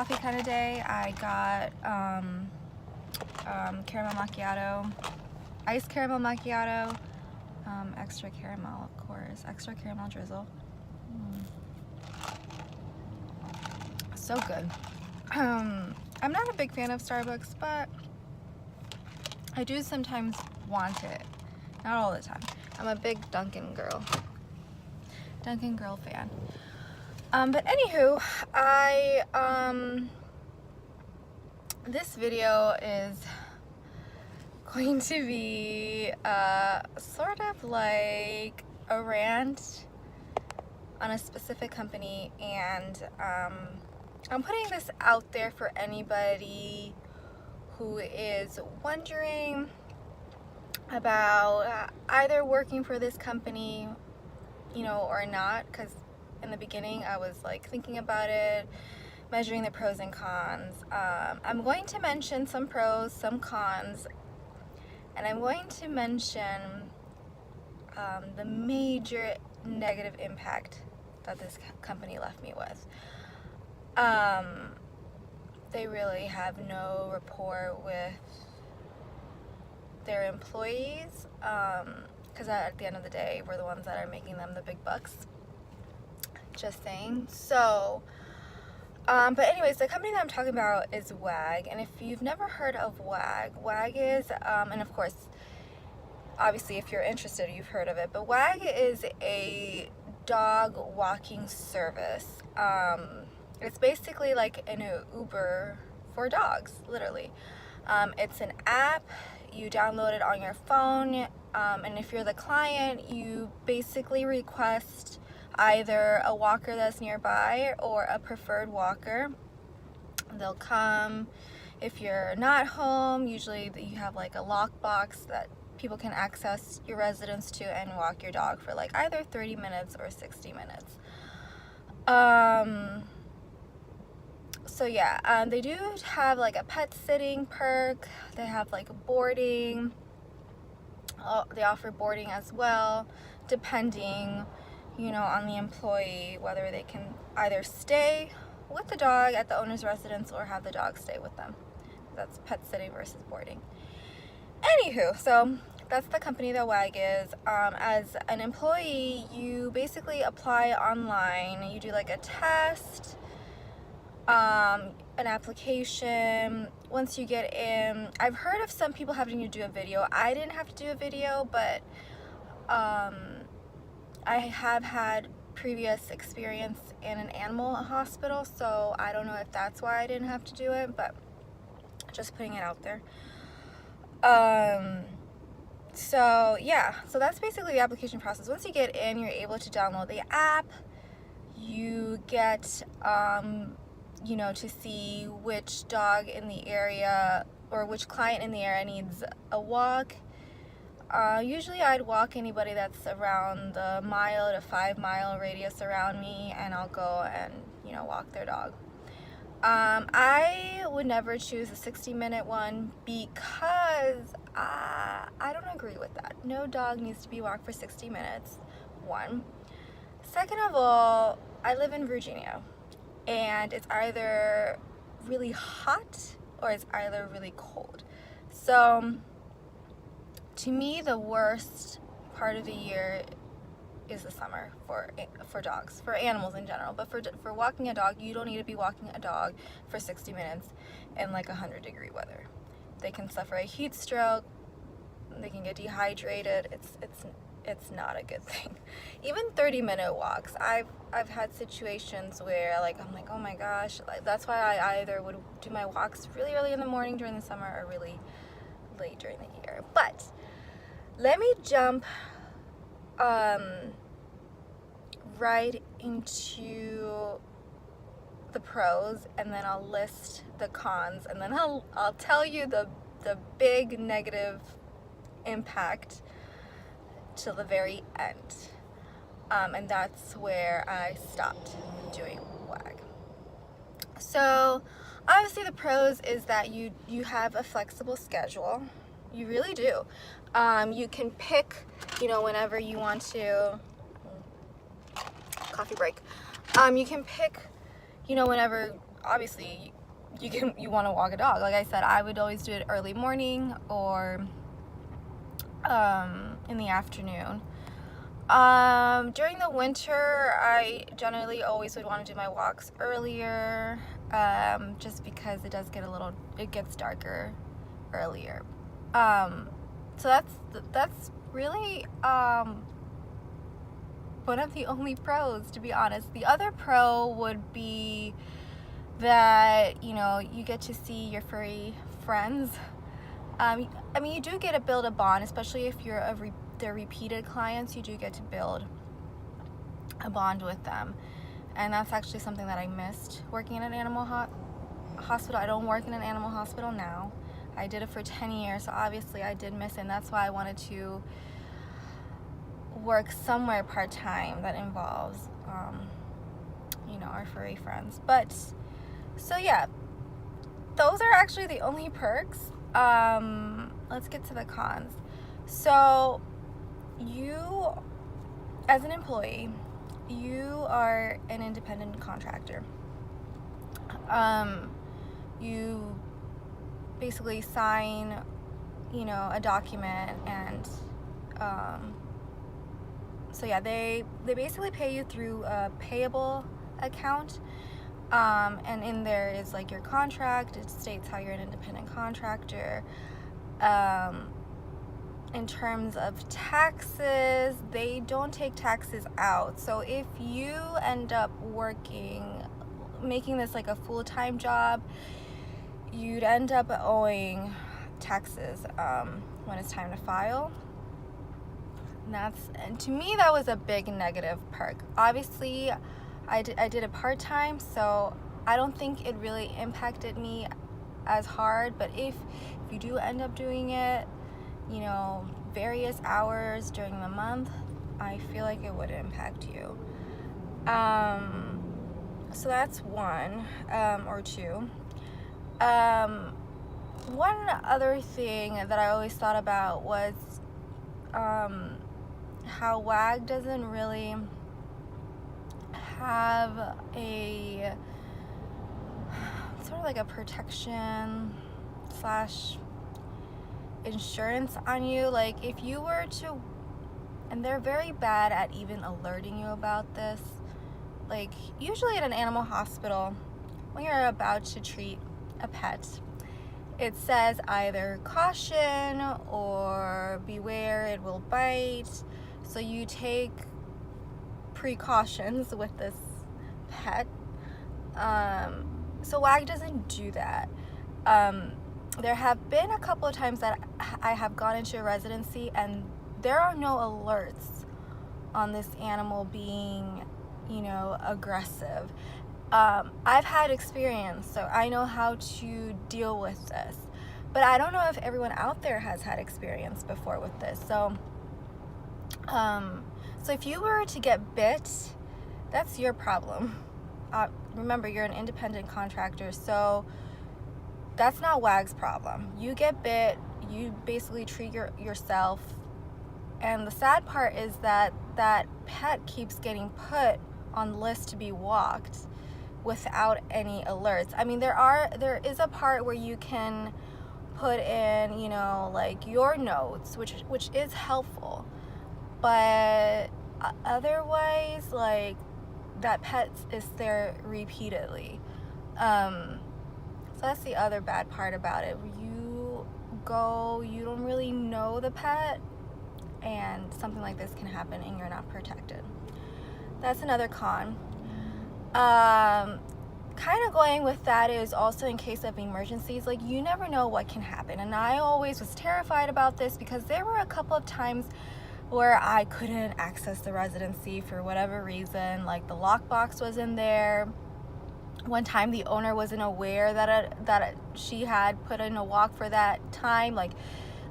coffee kind of day. I got caramel macchiato, iced caramel macchiato, extra caramel, of course, extra caramel drizzle. So good. I'm not a big fan of Starbucks, but I do sometimes want it. Not all the time. I'm a big Dunkin' girl fan. But anywho, this video is going to be sort of like a rant on a specific company, and I'm putting this out there for anybody who is wondering about either working for this company, you know, or not, because in the beginning I was like thinking about it, measuring the pros and cons. I'm going to mention some pros, some cons, and I'm going to mention the major negative impact that this company left me with. They really have no rapport with their employees, because at the end of the day, we're the ones that are making them the big bucks. Just saying. So, but anyways, the company that I'm talking about is Wag, and if you've never heard of Wag is, and of course, obviously if you're interested, you've heard of it, but Wag is a dog walking service. It's basically like an Uber for dogs, literally. It's an app, you download it on your phone, and if you're the client, you basically request either a walker that's nearby or a preferred walker. They'll come. If you're not home, usually you have like a lockbox that people can access your residence to and walk your dog for like either 30 minutes or 60 minutes. So yeah, they do have like a pet sitting perk. They have like boarding. They offer boarding as well, depending, you know, on the employee, whether they can either stay with the dog at the owner's residence or have the dog stay with them. That's pet sitting versus boarding. Anywho, so that's the company that Wag is. As an employee, you basically apply online. You do like a test, an application. Once you get in, I've heard of some people having to do a video. I didn't have to do a video, but I have had previous experience in an animal hospital, so I don't know if that's why I didn't have to do it, but just putting it out there. So yeah, so that's basically the application process. Once you get in, you're able to download the app. You get you know, to see which dog in the area or which client in the area needs a walk. Usually I'd walk anybody that's around the 1 to 5 mile radius around me, and I'll go and, you know, walk their dog. I would never choose a 60-minute one because I don't agree with that. No dog needs to be walked for 60 minutes, one. Second of all, I live in Virginia, and it's either really hot or it's either really cold. So to me, the worst part of the year is the summer for dogs, for animals in general. But for walking a dog, you don't need to be walking a dog for 60 minutes in like 100-degree weather. They can suffer a heat stroke. They can get dehydrated. It's not a good thing. Even 30-minute walks. I've had situations where I'm like, oh my gosh. That's why I either would do my walks really early in the morning during the summer or really late during the year. But let me jump right into the pros, and then I'll list the cons, and then I'll tell you the big negative impact till the very end. And that's where I stopped doing Wag. So obviously the pros is that you have a flexible schedule. You really do. You can pick, whenever you want to. Coffee break. You can pick, whenever obviously you want to walk a dog. Like I said, I would always do it early morning or in the afternoon. During the winter, I generally always would want to do my walks earlier, just because it gets darker earlier. So that's really one of the only pros, to be honest. The other pro would be that, you get to see your furry friends. I mean, you do get to build a bond, especially if you're they're repeated clients. You do get to build a bond with them, and that's actually something that I missed working in an animal hospital. I don't work in an animal hospital now. I did it for 10 years, so obviously I did miss it, and that's why I wanted to work somewhere part-time that involves our furry friends. But so yeah, those are actually the only perks. Let's get to the cons. So you, as an employee, you are an independent contractor. You basically sign, a document, and so yeah, they basically pay you through a payable account, and in there is like your contract. It states how you're an independent contractor. In terms of taxes, they don't take taxes out. So if you end up making this like a full-time job, you'd end up owing taxes when it's time to file. And to me, that was a big negative perk. Obviously, I did it part-time, so I don't think it really impacted me as hard. But if you do end up doing it, various hours during the month, I feel like it would impact you. So that's one, or two. One other thing that I always thought about was how WAG doesn't really have a sort of like a protection / insurance on you. Like if you were to, and they're very bad at even alerting you about this, like usually at an animal hospital, when you're about to treat a pet, it says either caution or beware, it will bite. So you take precautions with this pet. So WAG doesn't do that. There have been a couple of times that I have gone into a residency and there are no alerts on this animal being, aggressive. I've had experience, so I know how to deal with this. But I don't know if everyone out there has had experience before with this. So if you were to get bit, that's your problem. Remember, you're an independent contractor, so that's not WAG's problem. You get bit, you basically treat yourself. And the sad part is that that pet keeps getting put on lists to be walked without any alerts. I mean, there is a part where you can put in, like your notes, which is helpful. But otherwise, like, that pet is there repeatedly. So that's the other bad part about it. You don't really know the pet, and something like this can happen and you're not protected. That's another con. Kind of going with that is also in case of emergencies, like you never know what can happen. And I always was terrified about this because there were a couple of times where I couldn't access the residency for whatever reason. Like the lockbox was in there. One time the owner wasn't aware that she had put in a walk for that time. Like,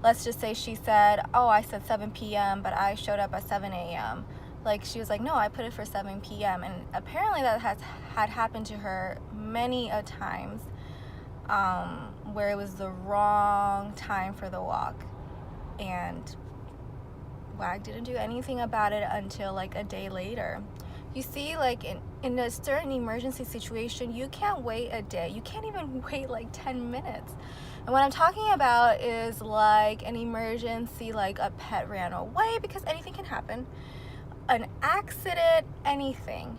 let's just say she said, oh, I said 7 p.m., but I showed up at 7 a.m. Like, she was like, no, I put it for 7 p.m. And apparently that had happened to her many a times, where it was the wrong time for the walk. And WAG didn't do anything about it until like a day later. You see, like in a certain emergency situation, you can't wait a day. You can't even wait like 10 minutes. And what I'm talking about is like an emergency, like a pet ran away, because anything can happen. An accident, anything.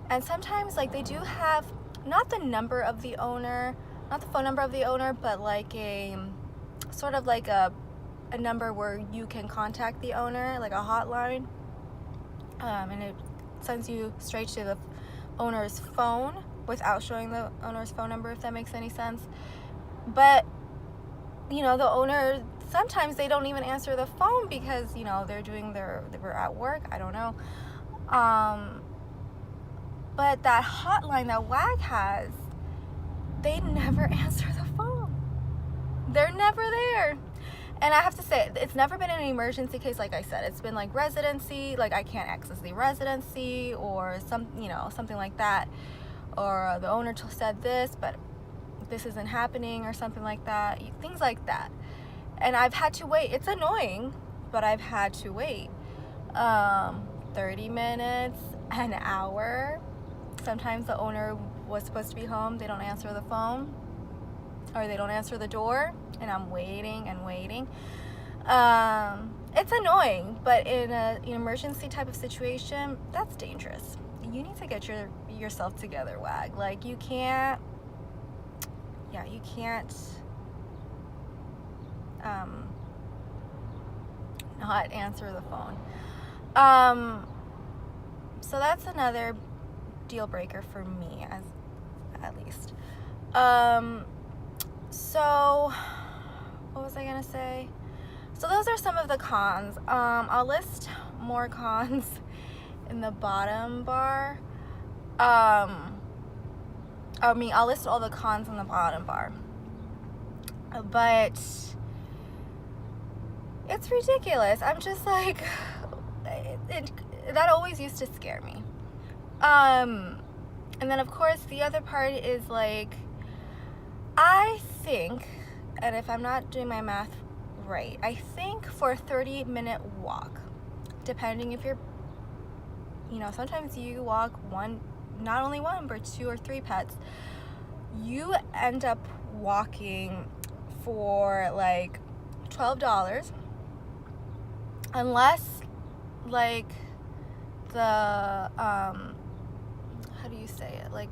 And sometimes like they do have not the number of the owner, not the phone number of the owner, but like a sort of like a number where you can contact the owner, like a hotline. And it sends you straight to the owner's phone without showing the owner's phone number, if that makes any sense. But you know, the owner, sometimes they don't even answer the phone because, you know, they were at work, I don't know. But that hotline that WAG has, they never answer the phone. They're never there. And I have to say, it's never been an emergency case, like I said. It's been like residency, like I can't access the residency, or something like that. Or the owner said this, but this isn't happening, or something like that. Things like that. And I've had to wait. It's annoying, but I've had to wait 30 minutes, an hour. Sometimes the owner was supposed to be home. They don't answer the phone, or they don't answer the door, and I'm waiting and waiting. It's annoying, but in an emergency type of situation, that's dangerous. You need to get yourself together, WAG. Like, you can't not answer the phone. So that's another deal breaker for me, at least. So what was I gonna say? So those are some of the cons. I'll list more cons in the bottom bar. I'll list all the cons in the bottom bar. But it's ridiculous. I'm just like, that always used to scare me. And then of course the other part is like, I think, and if I'm not doing my math right, I think for a 30-minute walk, depending if you're, you know, sometimes you walk not only one, but 2 or 3 pets, you end up walking for like $12, unless like the how do you say it, like,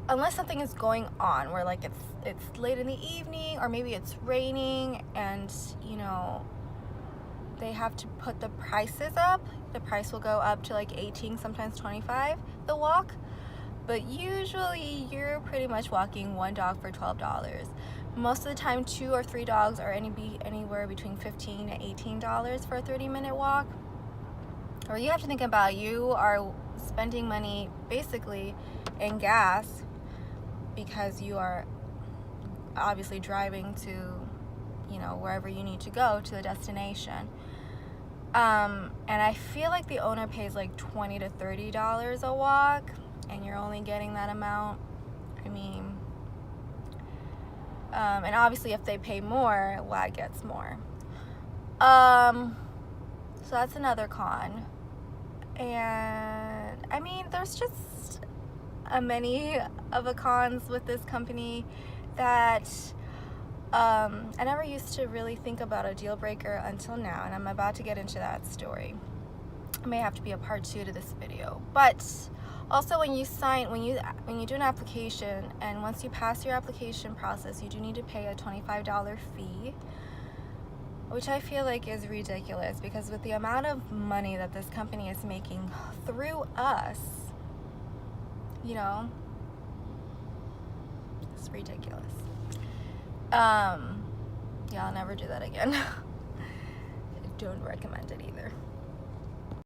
unless something is going on where like it's late in the evening, or maybe it's raining and, you know, they have to put the prices up. The price will go up to like 18, sometimes 25, the walk. But usually you're pretty much walking one dog for $12. Most of the time 2 or 3 dogs are anywhere between $15 to $18 for a 30-minute walk. Or you have to think about, you are spending money basically in gas, because you are obviously driving to, you know, wherever you need to go to the destination. And I feel like the owner pays like $20 to $30 a walk, and you're only getting that amount. I mean, and obviously if they pay more, WAG gets more. So that's another con. And I mean, there's just many of the cons with this company that I never used to really think about a deal breaker until now, and I'm about to get into that story. It may have to be a part 2 to this video. But also, when you do an application, and once you pass your application process, you do need to pay a $25 fee, which I feel like is ridiculous, because with the amount of money that this company is making through us, you know, it's ridiculous. Yeah, I'll never do that again. I don't recommend it either.